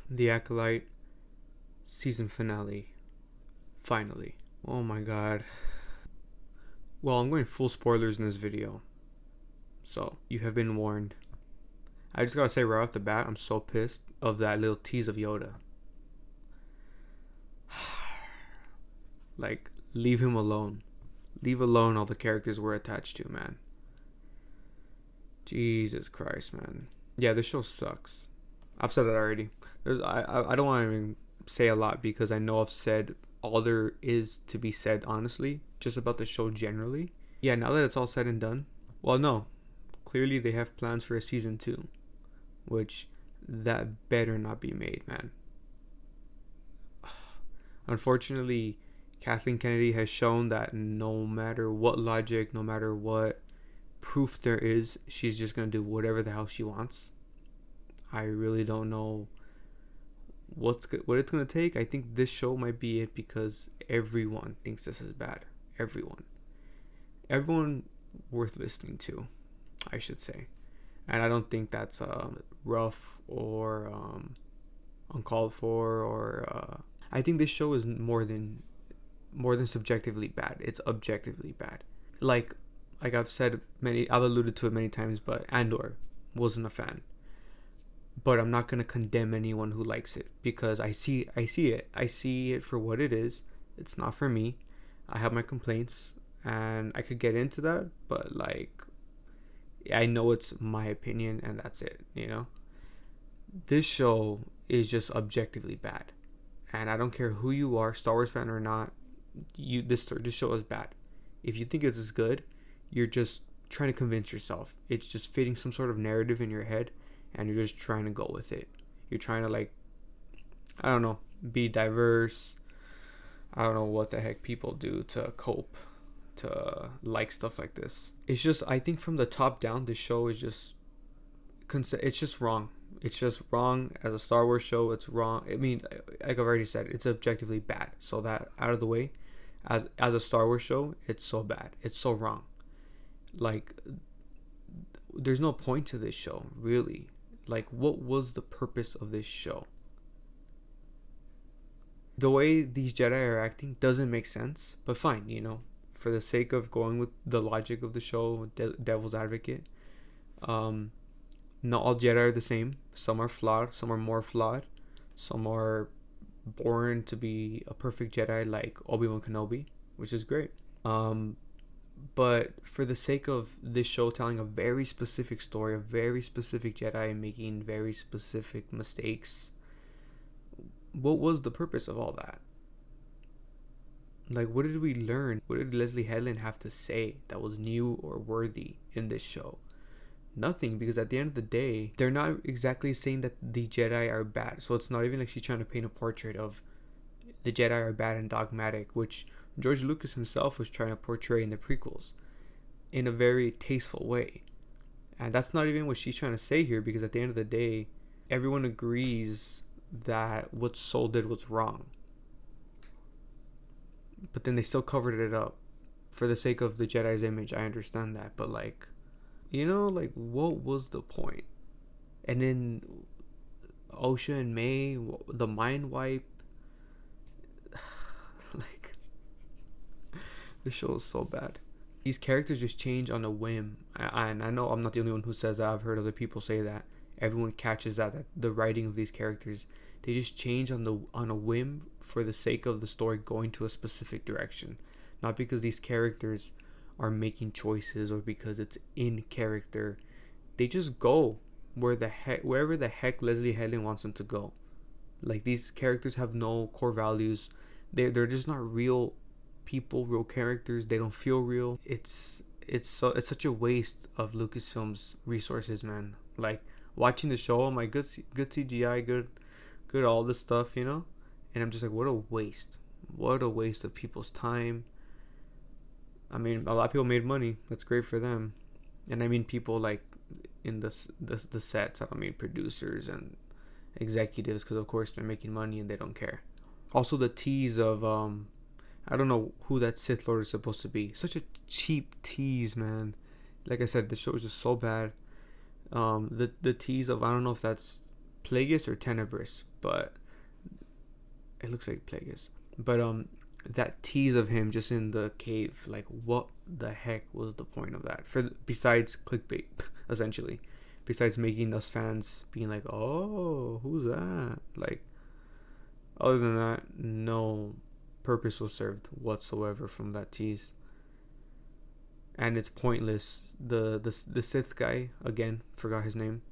The Acolyte season finale. Finally. Oh my god. Well, I'm going full spoilers in this video, so you have been warned. I just gotta say right off the bat, I'm so pissed of that little tease of Yoda. Like, leave him alone. Leave alone all the characters we're attached to, man. Jesus Christ, man. Yeah, this show sucks. I've said that already. I don't want to even say a lot because I know I've said all there is to be said, honestly, just about the show generally. Yeah, now that it's all said and done, well, no. Clearly, they have plans for a season 2, which that better not be made, man. Unfortunately, Kathleen Kennedy has shown that no matter what logic, no matter what proof there is, she's just gonna do whatever the hell she wants. I really don't know what it's gonna take. I think this show might be it because everyone thinks this is bad. Everyone worth listening to, I should say, and I don't think that's rough or uncalled for or. I think this show is more than subjectively bad. It's objectively bad. Like I've alluded to it many times, but Andor wasn't a fan. But I'm not gonna condemn anyone who likes it because I see it. I see it for what it is. It's not for me. I have my complaints, and I could get into that, but like, I know it's my opinion, and that's it. This show is just objectively bad, and I don't care who you are, Star Wars fan or not. This show is bad. If you think it's as good, you're just trying to convince yourself. It's just fitting some sort of narrative in your head, and you're just trying to go with it. You're trying to, like, I don't know, be diverse. I don't know what the heck people do to cope, to like stuff like this. It's just, I think from the top down, this show is just it's just wrong. It's just wrong as a Star Wars show. It's wrong. I mean, like I've already said, it's objectively bad. So that out of the way, as a Star Wars show, it's so bad. It's so wrong. Like, there's no point to this show, really. Like, what was the purpose of this show? The way these Jedi are acting doesn't make sense, but fine, for the sake of going with the logic of the show, devil's advocate. Not all Jedi are the same. Some are flawed, some are more flawed, some are born to be a perfect Jedi, like Obi-Wan Kenobi, which is great. But for the sake of this show telling a very specific story, a very specific Jedi making very specific mistakes, what was the purpose of all that? Like, what did we learn? What did Leslie Headland have to say that was new or worthy in this show? Nothing, because at the end of the day, they're not exactly saying that the Jedi are bad. So it's not even like she's trying to paint a portrait of the Jedi are bad and dogmatic, which George Lucas himself was trying to portray in the prequels in a very tasteful way. And that's not even what she's trying to say here, because at the end of the day, everyone agrees that what Soul did was wrong. But then they still covered it up for the sake of the Jedi's image. I understand that, but like, like, what was the point? And then Osha and May, the mind wipe. Like, the show is so bad. These characters just change on a whim. And I know I'm not the only one who says that. I've heard other people say that. Everyone catches that the writing of these characters, they just change on a whim for the sake of the story going to a specific direction. Not because these characters are making choices or because it's in character. They just go wherever the heck Leslie Headland wants them to go. Like, these characters have no core values. They're just not real people, real characters. They don't feel real. It's such a waste of Lucasfilm's resources, man. Like, watching the show, I'm like, good CGI, good all this stuff, and I'm just like, what a waste of people's time. I mean, a lot of people made money. That's great for them. And I mean people like in the sets. I don't mean producers and executives, because of course they're making money and they don't care. Also, the tease of I don't know who that Sith Lord is supposed to be. Such a cheap tease, man. Like I said, the show is just so bad. The tease of, I don't know if that's Plagueis or Tenebris, but it looks like Plagueis. But that tease of him just in the cave, like what the heck was the point of that? Besides clickbait, essentially, besides making us fans being like, oh, who's that? Like, other than that, no purpose was served whatsoever from that tease, and it's pointless. The Sith guy, again, forgot his name.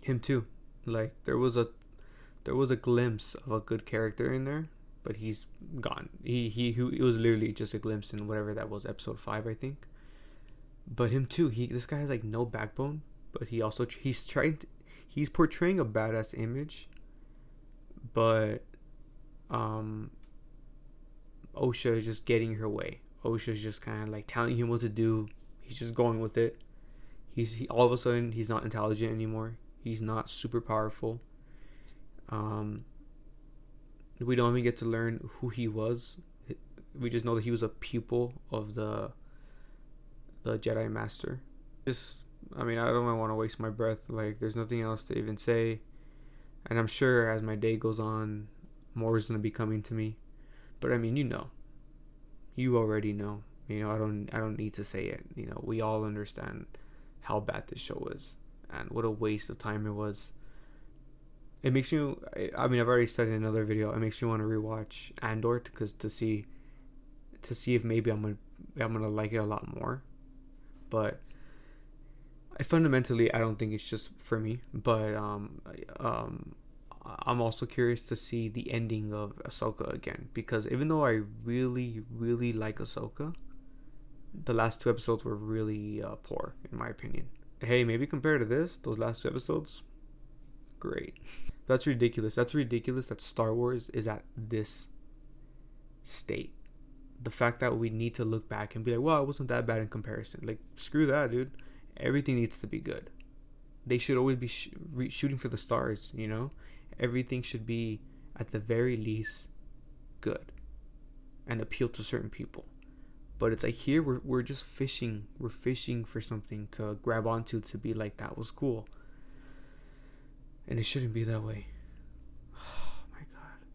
Him too. Like there was a glimpse of a good character in there, but he's gone. It was literally just a glimpse in whatever that was, episode 5, I think. But him too. This guy has like no backbone, but he's portraying a badass image, but Osha is just getting her way. Osha's just kind of like telling him what to do. He's just going with it. All of a sudden he's not intelligent anymore. He's not super powerful. We don't even get to learn who he was. We just know that he was a pupil of the Jedi Master. I don't want to waste my breath. Like, there's nothing else to even say. And I'm sure as my day goes on, more is gonna be coming to me. But I mean, you already know. I don't need to say it. We all understand how bad this show is and what a waste of time it was. It makes me. I've already said in another video. It makes me want to rewatch Andor to see if maybe I'm gonna like it a lot more. But I don't think it's just for me. But I'm also curious to see the ending of Ahsoka again, because even though I really really like Ahsoka, the last 2 episodes were really poor in my opinion. Hey, maybe compared to those last 2 episodes, great. That's ridiculous. That's ridiculous that Star Wars is at this state. The fact that we need to look back and be like, well, it wasn't that bad in comparison. Like, screw that, dude. Everything needs to be good. They should always be shooting for the stars, Everything should be, at the very least, good and appeal to certain people. But it's like here we're just fishing. We're fishing for something to grab onto, to be like, that was cool. And it shouldn't be that way. Oh my god.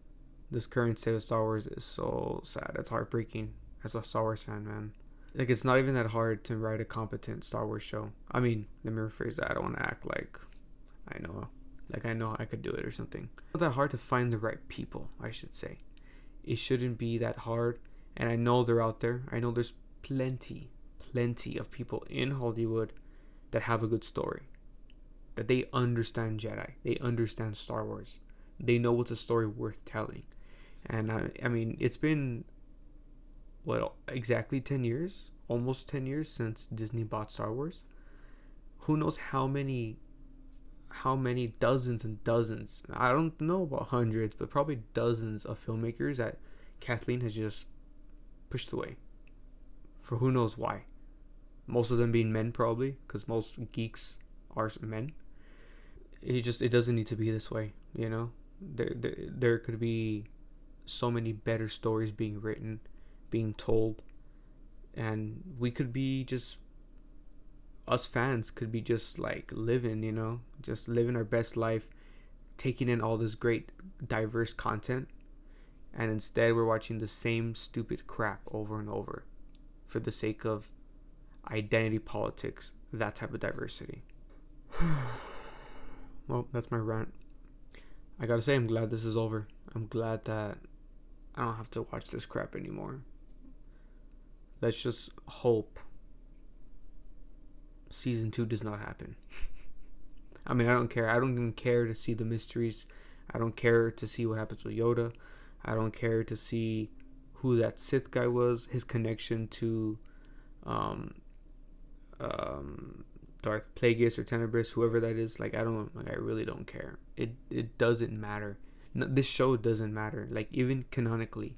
This current state of Star Wars is so sad. It's heartbreaking as a Star Wars fan, man. Like, it's not even that hard to write a competent Star Wars show. Let me rephrase that. I don't want to act like I know I could do it or something. It's not that hard to find the right people, I should say. It shouldn't be that hard. And I know they're out there. I know there's plenty of people in Hollywood that have a good story. That they understand Jedi. They understand Star Wars. They know what's a story worth telling. And it's been, exactly 10 years? Almost 10 years since Disney bought Star Wars. Who knows how many dozens and dozens, I don't know about hundreds, but probably dozens of filmmakers that Kathleen has just pushed away. For who knows why. Most of them being men, probably, because most geeks are men. It doesn't need to be this way, There could be so many better stories being written, being told, and we could be just, us fans could be just like living, just living our best life, taking in all this great diverse content, and instead we're watching the same stupid crap over and over for the sake of identity politics, that type of diversity. Well, that's my rant. I gotta say, I'm glad this is over. I'm glad that I don't have to watch this crap anymore. Let's just hope season 2 does not happen. I don't care. I don't even care to see the mysteries. I don't care to see what happens with Yoda. I don't care to see who that Sith guy was, his connection to Darth Plagueis or Tenebris, whoever that is. I really don't care. It doesn't matter. No, this show doesn't matter. Even canonically,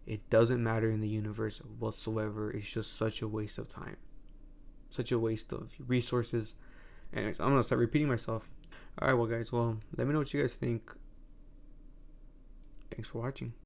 it doesn't matter in the universe whatsoever. It's just such a waste of time, such a waste of resources. Anyways, I'm gonna start repeating myself. All right, well, guys, let me know what you guys think. Thanks for watching.